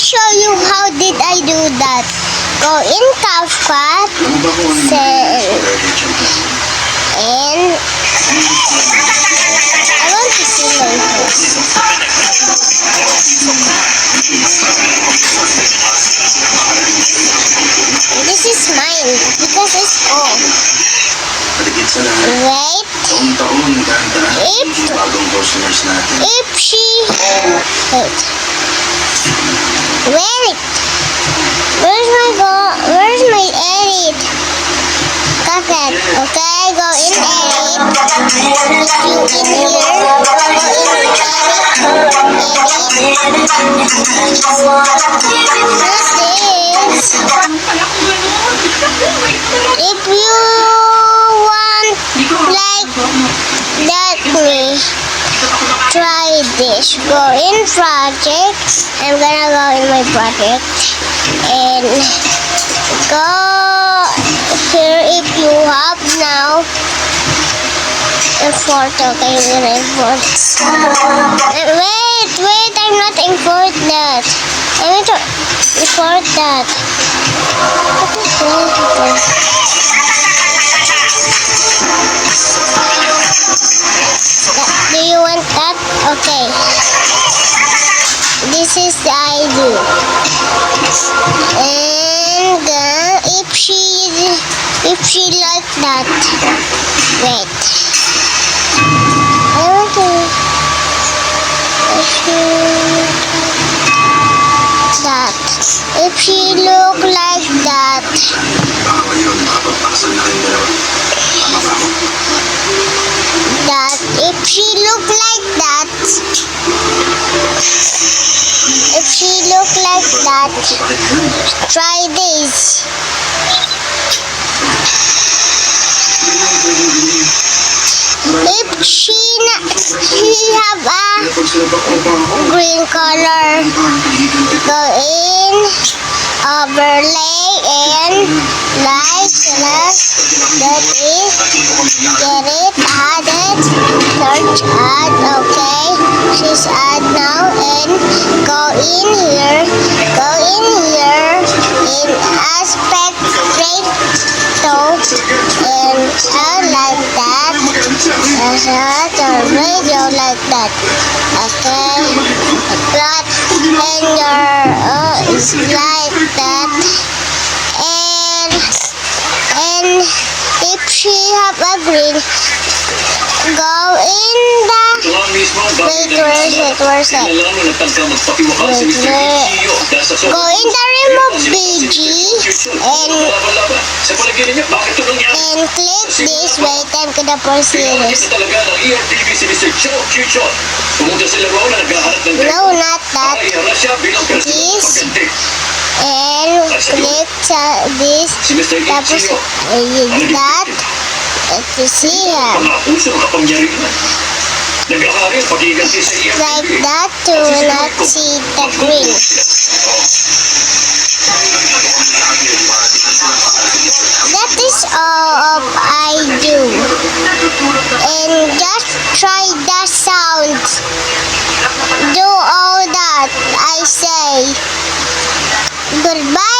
show you how did I do that. Go in CapCut, and I want to see later. This is mine because it's full. Wait. If she wait. Where's my edit? CapCut. Okay, go in edit. If you in here, go in if you want like that me try this, go in project. I'm gonna go in my project and go here if you have now a photo. Can you import? Wait, I'm not import that. I want to import that. What is that? Do you want that? Okay. This is the ID. And if she like that, wait. I want to. That. If she look like that. That. If she look like that. If she look like that, try this. If she have a green color, go in overlay and like that is get it added, search add. Okay, she's add now and go in here in aspect ratio and like that. As a radio like that. Okay, plot and your is like that. And if she have a green, go in the where's it? Go in the remove BG and click this. Wait, I'm gonna pause series. No, not that. This and click this. Tapos that. To see her. Like that to not see the green. That is all I do. And just try the sounds. Do all that I say. Goodbye.